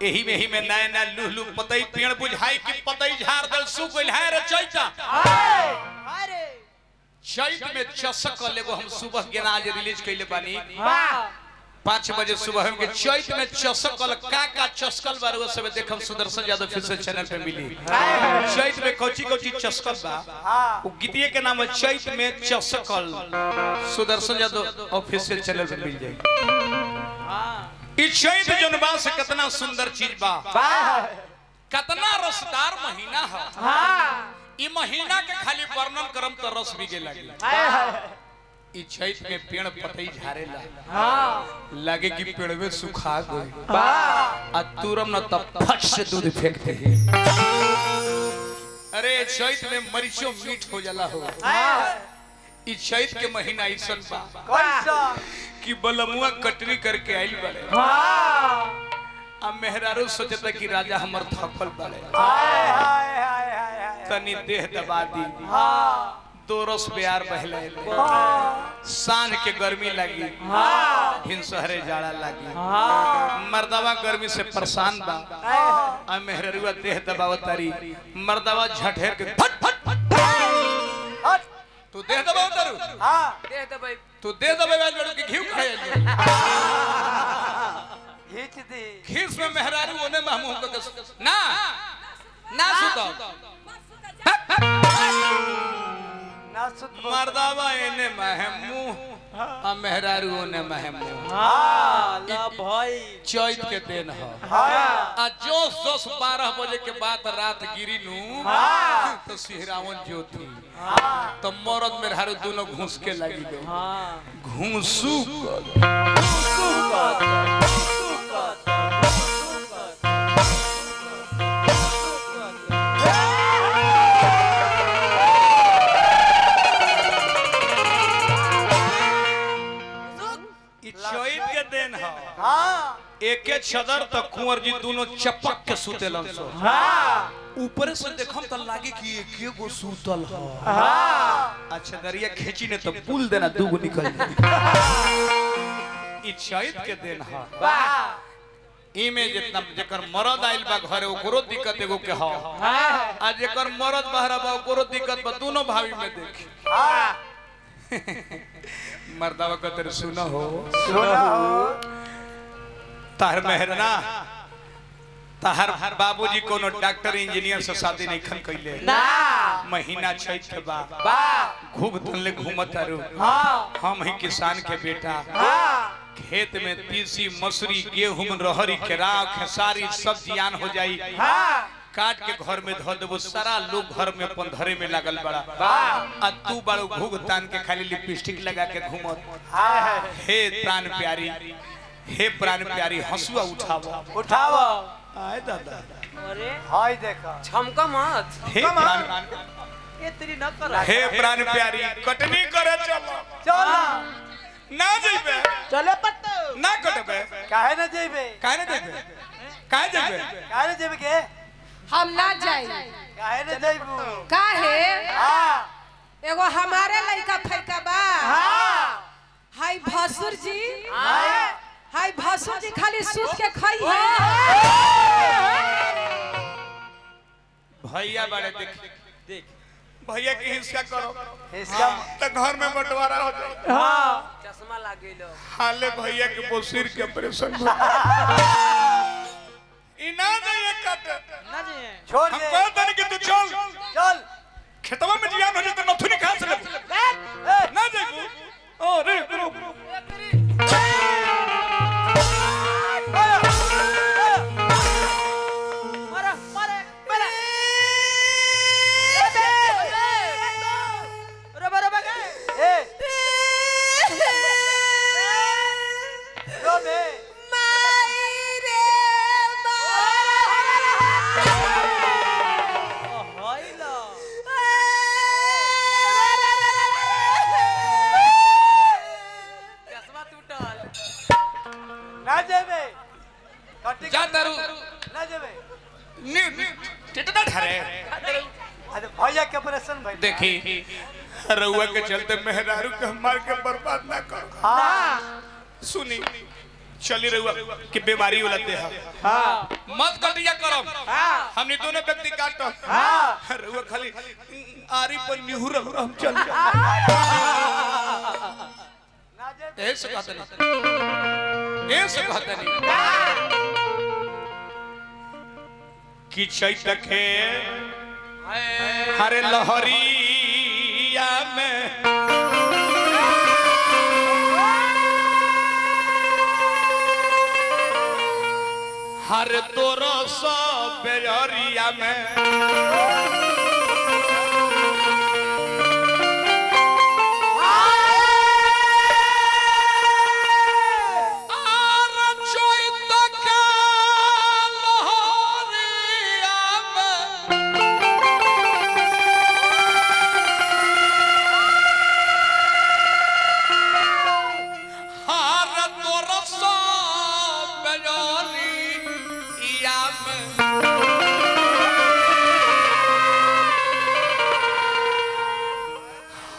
एही में ही में नया नया लुहलु पतई पेड़ बुझाई कि पतई झाड़ दल सुख गइल है रे चैता। अरे चैत में चसक लेगो हम सुबह के आज रिलीज कइले बानी। वाह 5 बजे सुबह के चैत में चसकल का चसकल बार सब देखम सुदर्शन यादव ऑफिशियल चैनल पे मिली। चैत में कोची कोची चसकल बा वो गीतिए के नाम है चैत में चसकल सुदर्शन यादव ऑफिशियल चैनल पे मिल जाए। ई चैत जनबा से कितना सुंदर चीज बा, कितना रसदार महीना है। ई महीना के खाली वर्णन करम तो रस भी गे लगे। ई चैत में पेड़ पतई झारेला लगे कि पेड़ में सुखा गई आ तुरम न तब फट से दूध फेंकते हैं। अरे चैत में मरीचो मीठ हो जाला हो। ई चैत के महीना ऐसन बा कि बलमुआ कटरी करके आइल बड़े आ मेहरारू सोचता कि राजा हमर थकल बड़े तनी देह दबा दी। दो रस प्यार बहले सांझ के गर्मी लगी हिन सहरे जाड़ा लगी। मर्दवा गर्मी से परेशान बा आ मेहरुआ देह दबावतारी। मर्दवा झठेर के फट फट फट तू देह दबावतारू दे दे तू देह दबावे लड़ू के घिउ खाए खींच दे खीस में मेहरारू ओने महमूद के ना ना सुतो मर्दावा एने महमू आ मेहरारू ओने महमू। ला भाई चैत के दिन है आ जोश 12 बजे के बाद रात गिरी नू तो सिहरावन ज्योति तो मरद मेहरारू दोनों घुस के लगी गए। घुसू एक छदर तक कुंवर जी दोनों चपक के सुतेलन सो। ऊपर से देखम त लागे कि एके गो सुतल ह। अच्छा दरिया खींची ने तो पुल देना दूगो निकल जाए। ई चैत के दिन ह इमे जितना जेकर मरद आइल बा घरे ओकरो दिक्कत एगो के ह आ जेकर मरद बहरा बा ओकरो दिक्कत बा। दोनों भाभी में देखी मर्दावा का तेरे सुना हो ताहर मेहरना ताहर बाबूजी कोनो डॉक्टर इंजीनियर से शादी नहीं खन कइले ना महीना चैत के बा घूम तनले घूमत आरू। हम ही किसान के बेटा खेत में तीसी मसूरी गेहूं रहरी केराव खेसारी सब जियान हो जाई काट के घर में धो देबो। सारा लोग घर में अपन धरे में लागल बड़ा आ तू बड़ो घूग तान के खाली लिपस्टिक लगा के घूमत। हे प्राण प्यारी हे प्राण प्यारी हंसुआ उठावो उठावो आए दादा। अरे हाय देखा छमका मत हे प्राण ये तेरी न कर हे प्राण प्यारी कटनी करे चलो चल ना जइबे चले पत्तो ना कटबे काहे न जेबे काहे न देबे काहे जइबे काहे न जेबे के हम ना जाई काहे न जेबू काहे हां एगो हमारे लड़का फैका बा हां हाय भसुर जी हाय हाय भसुर जी खाली सूत के खाई है। भैया बड़े देख देख भैया की हिस्सा करो इसका तो घर में बंटवारा हो जाए। हां चश्मा लागे लो हाले भैया के बोसिर के ऑपरेशन हो इना नहीं कट ना जी छोड़ हम दे कहते हैं कि तू चल चल खेतवा में जियान हो जाए तो नथुनी खा से ना जाइबू अरे करो मारा मारे मारा रबा रबा के ए रो बे मायरे हाइला चश्मा टूटल ना जेबे कटी जा तारू ना जेबे कितना ठहरे अरे भैया के ऑपरेशन भाई देखी रउआ के चलते मेहरारू के मार के बर्बाद ना कर। हां सुनी चली रउआ कि बीमारी वाला देह हां मत कटिया करम हां हमनी दोनों व्यक्ति काटम हां अरे वो खाली आरी पर निहुर हम चल ना जेबे ऐसे कहते नहीं कि चैत के हरे लहरिया में हर तोरो सब बेरिया में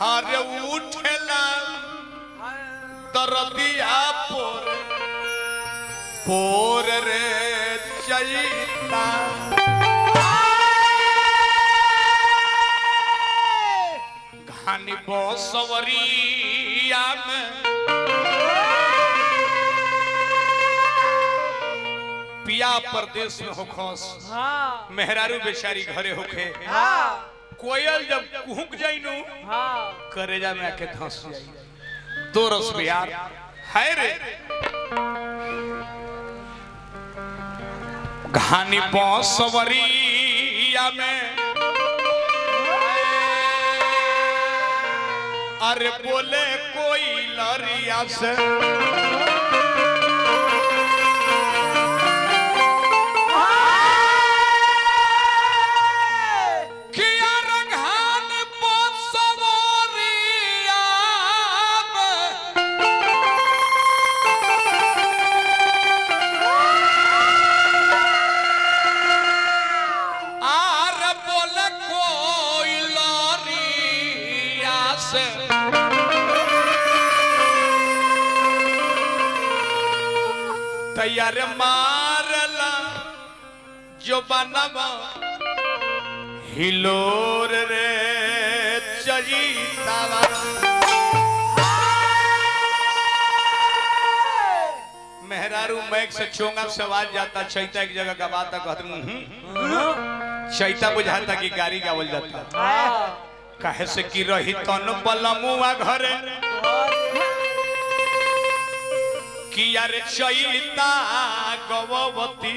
हरे उठेला दरदिया पोर रे चैता घानी बसवरिया में पिया परदेश में होखस हां मेहरारू बेचारी घरे होखे हां कोयल जब कुहुक जाइनु हां करेजा में आके धंस जाई दो रस यार है रे घानी बसवरिया में अरे बोले कोई लरिया से तैयार मारला जो बनवा हिलोर रे चैतावा मेहरारू मैक से चोंगा से आवाज जाता चैता एक जगह गवाता कहत चैता बुझाता कि गाड़ी गावल जाता काहे से कि रही तन बलमुआ घरे कि यार चैता गववती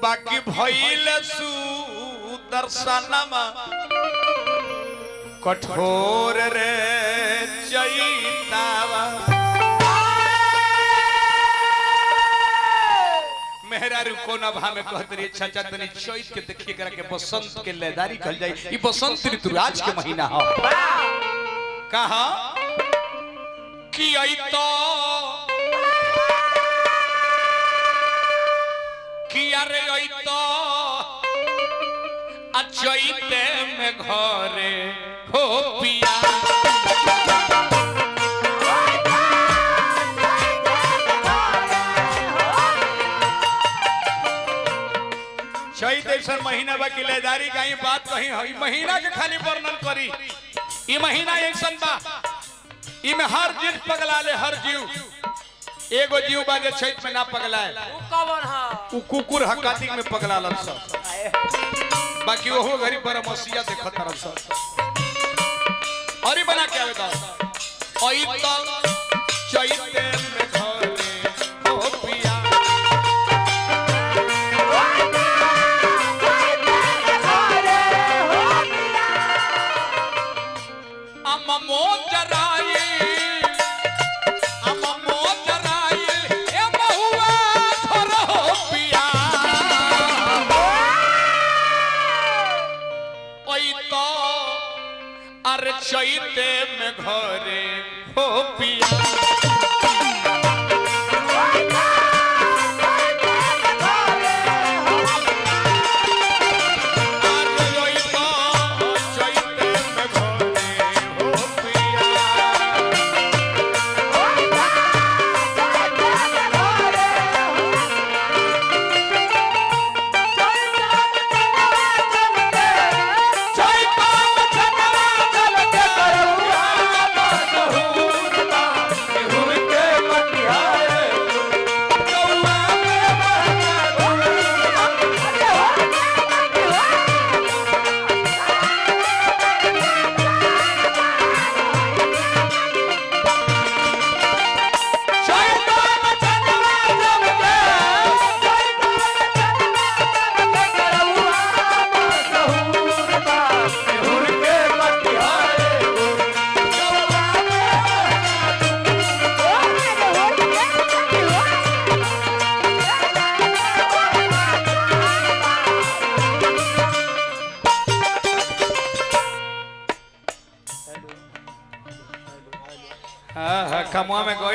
बाकी भइल सुदर्शनमा कठोर रे चैतावा मेहरारू कोना भा में कहत रही चाचा तनी चैत के देखिए करा के बसंत के लेदारी कहल जाई ई बसंत ऋतु आज के महीना ह कहा कि आई तो किया रे आई तो अचैते में घरे हो पिया चैत ऐसा महीना बा की लेदारी का ही बात कही है महीना के खाली वर्णन करी ई महीना ऐसा बा इमे हर जीव पगला ले हर जीव एगो जीव बा जे चैत में ना पगलाए उ कवन हां उ कुकुर कार्तिक में पगला लन सब बाकी ओहो घरी परमसिया देखत तरफ सब और ही बना के आवे दा ओई तो चैत में घरे हो पिया अम्मा मोजराई ए बहुआ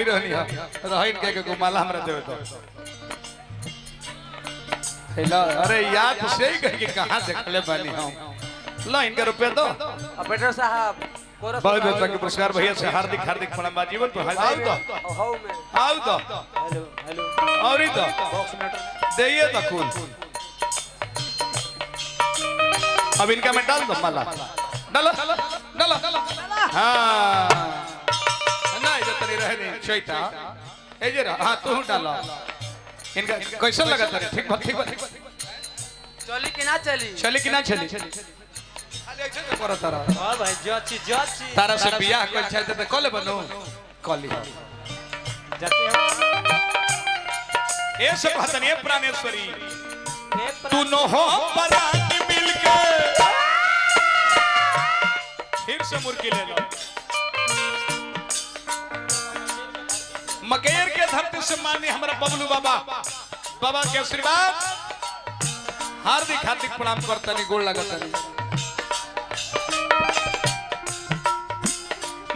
रहनी है रहन के गुमाला हमरा देवे तो हेलो अरे याद से ही कह के कहां देखले बानी हम लो इनका रुपया दो ऑपरेटर साहब कोरस बहुत बहुत के पुरस्कार भैया से हार्दिक हार्दिक प्रणाम जीवन तो हाल हाउ में आओ तो हेलो हेलो और ही तो बॉक्स नट देइए तो कुल अब इनका मैं डाल दो माला डालो डालो हां ना इधर तनी रहे नहीं चैता ए जे हां तू डालो इनका कैसा लगा तेरे ठीक बात चली कि ना चली चली कि ना चली खाली ऐसे तो करो तारा हां भाई जाची तारा से बियाह कोई चाहते तो कॉले बनो कॉली जाते हैं ये सब हतन ये प्राणेश्वरी तू न हो परानी मिलके फिर से मुर्गी ले लो मकेर के धरती से माननीय हमारा बबलू बाबा के आशीर्वाद हार्दिक हार्दिक प्रणाम करता नहीं गोड़ लगता नहीं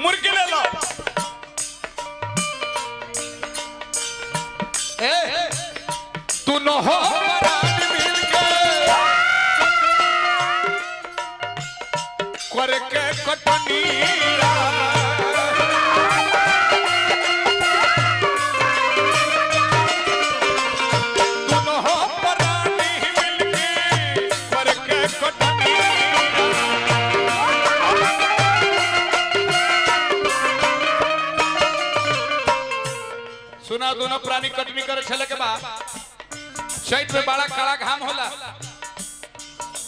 मुर्गी ले लो तू न हो परानी मिलके करके कटनी सुना दोनों प्राणी कटनी करे छले के बाद चैत में बड़ा कड़ा घाम होला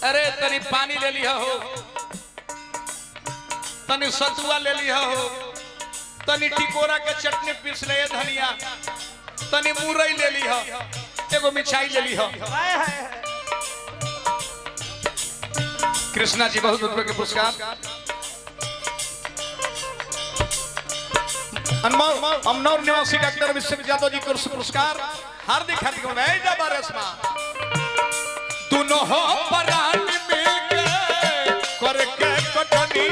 अरे तनी पानी ले लिया हो तनी सतुआ ले लिया हो तनी टिकोरा के चटनी पीस ले धनिया तनी मुरई ले लिया एगो मिठाई ले लिया कृष्णा जी बहुत रुपए के पुरस्कार अमनौर निवासी डॉक्टर अभिषेक यादव जी को पुरस्कार हार्दिक हार्दिक तू न हो परानी मिलके करके कटनी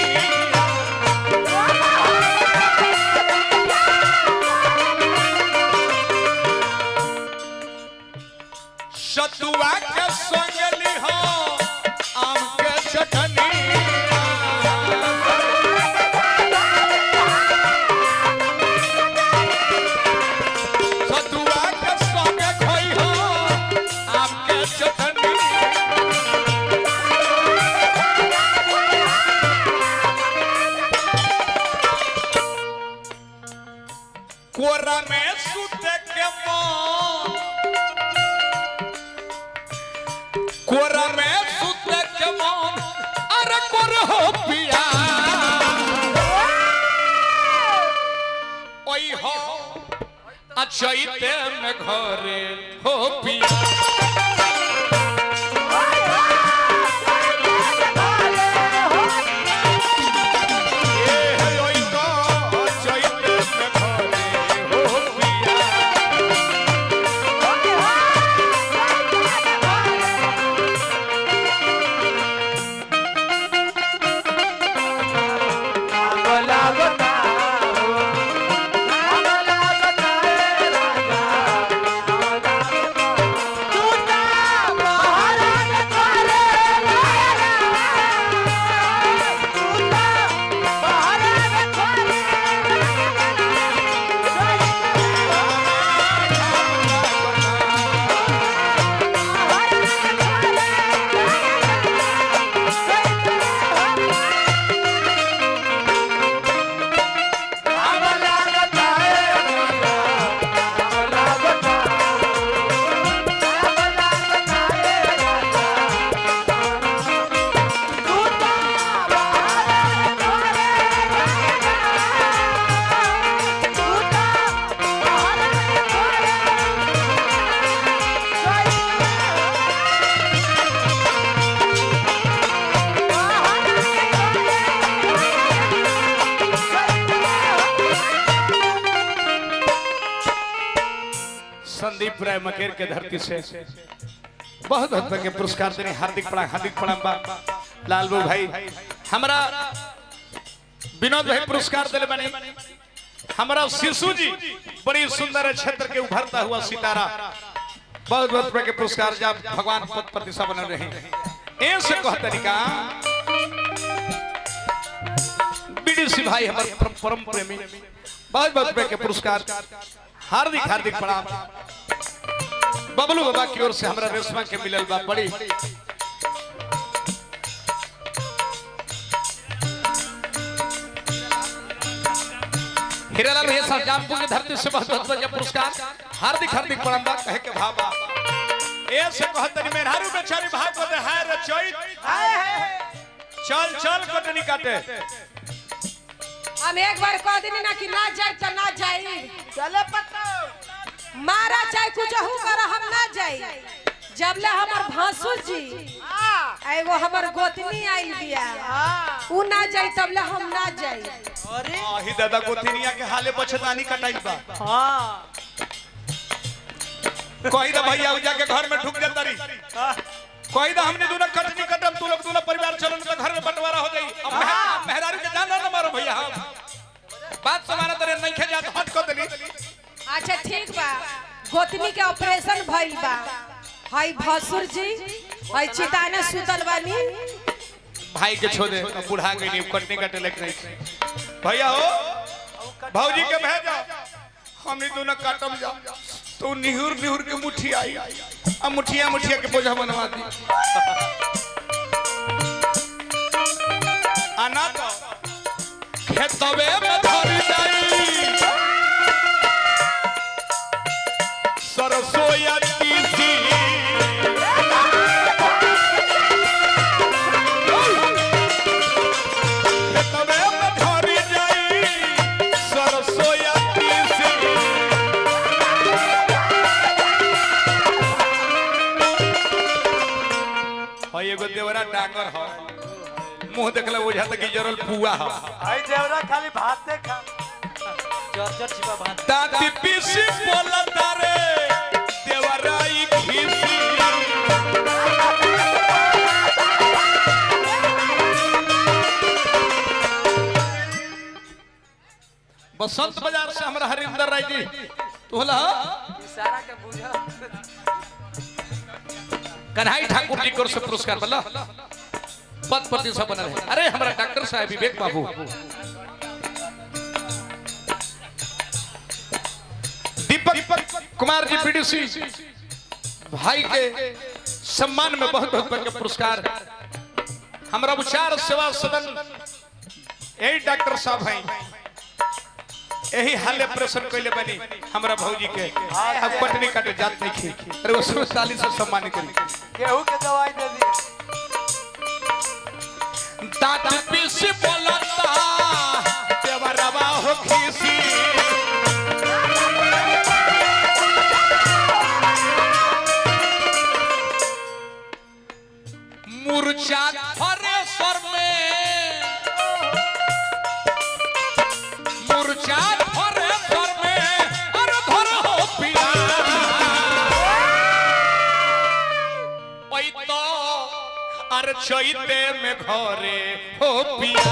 सतुआ के संगली हो आम के चटनी कोरा में सुते के मन कोरा में सुते के मन अरे कोर हो पिया ओई हो अचैते में घरे हो पिया संदीप राय मकेर के धरती से बहुत बहुत के पुरस्कार देने हार्दिक प्रणाम लालबू भाई हमारा विनोद भाई पुरस्कार दिले बने हमारा शिशु जी बड़ी सुंदर क्षेत्र के उभरता हुआ सितारा, बहुत बहुत रुपए के पुरस्कार जब भगवान पद प्रतिष्ठा बना रहे हैं। ऐसे कह तरीका बीडीसी भाई हमारे परम प्रेमी, बहुत बहुत रुपए के पुरस्कार, हार्दिक हार्दिक प्रणाम। बबलू बाबा की ओर से हमारा रेशमा के मिलल बा बड़ी हीरालाल भैया साहब जामपुर की धरती से बहुत बहुत बड़ा पुरस्कार, हार्दिक हार्दिक प्रणाम बा। कहे के भाबा ऐसे कहतनी मेहरारू बेचारी भाग को दे हाय रे चोई चल चल कटनी काटे। हम एक बार कह देनी ना कि ना जाए तो ना जाए, चले पत्ता मारा चाहे कुछ हो कर हम ना जाए। जबले हमार भासुर जी एगो हमर गोतनी आइल बिया उ ना जाए तबले हम ना जाए। अरे आही दादा गोतनिया के हाले पछतानी कटाई बा। हां कोई ना भैया जाके घर में ढुक जाता रही, कोई ना हमने दोनों कटनी कटम, तू लोग दोनों परिवार चलो तो घर में बंटवारा हो जाई। अब मेहरारू के जान ना मारो भैया, हम बात समाना तरे नहीं खे जात हट को दली। अच्छा ठीक बा, गोतनी के ऑपरेशन भइल बा, हाय भसुर जी हाय चिताने सुतल बानी। भाई के छोड़े बुढ़ा गई नहीं कटनी कटे लेक नहीं भैया हो भौजी के भेजा, हमने दोनों काटम जा तो निहुर निहुर के मुट्ठी आई, अब मुठिया मुठिया के बोझा बनवा दी। आना तो खेतवे में धर जाई सरसों या तीसी, खेतवे में धर जाई सरसों या तीसी। हां एगो देवरा डांगर ह, मुंह देखला बुझा त कि जरल पुआ ह। आई देवरा खाली भात दे खा, चर छिपा भात दादी पीसी बोलता रे देवराई खीसी। बसंत बाजार से हमारा हरिंदर राय जी तोला इशारा के बुझा। कन्हाई ठाकुर जी को से पुरस्कार बला पद प्रतिष्ठा बना रहे। अरे हमारा डॉक्टर साहब विवेक बाबू, दीपक कुमार जी पीडीसी भाई के सम्मान में बहुत बहुत के पुरस्कार। हमारा विचार सेवा सदन यही डॉक्टर साहब हैं, यही हाल ऑपरेशन कैले बनी हमारा भौजी के, अब कटनी काटे जात नहीं खी। अरे वो 40 से सम्मान करी, केहू के दवाई दे दी। दांत पीस बोलता देवरवा हो खीसी। मूर्छा थरेसर में, मूर्छा थरेसर में अरे धर हो पिया ओई तो अरे चैते में घरे हो पिया।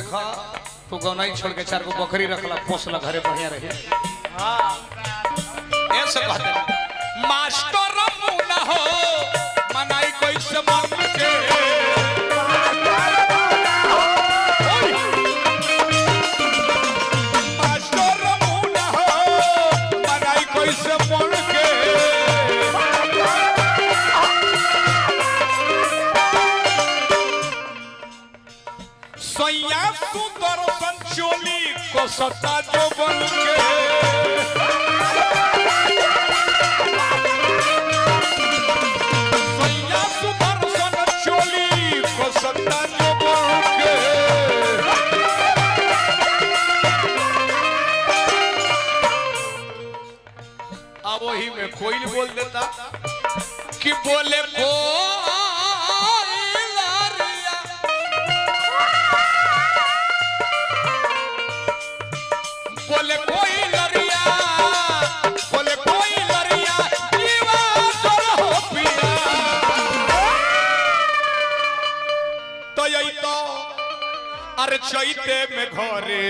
देखा तू गौनाई छोड़ के 4 गो बकरी रखला पोसला घरे बढ़िया रहे ऐसे कहते मास्टर मुना हो मनाई कोई से मन के मास्टर मुना हो मनाई कोई से मन के सैया सुदर्शन चोली को सत्ता जो बन के सैया सुदर्शन चोली को सत्ता जो बन के अब वही में कोई बोल देता कि बोले बोले कोई लरिया दीवार हो पिया तो यही तो अरे चैते में घरे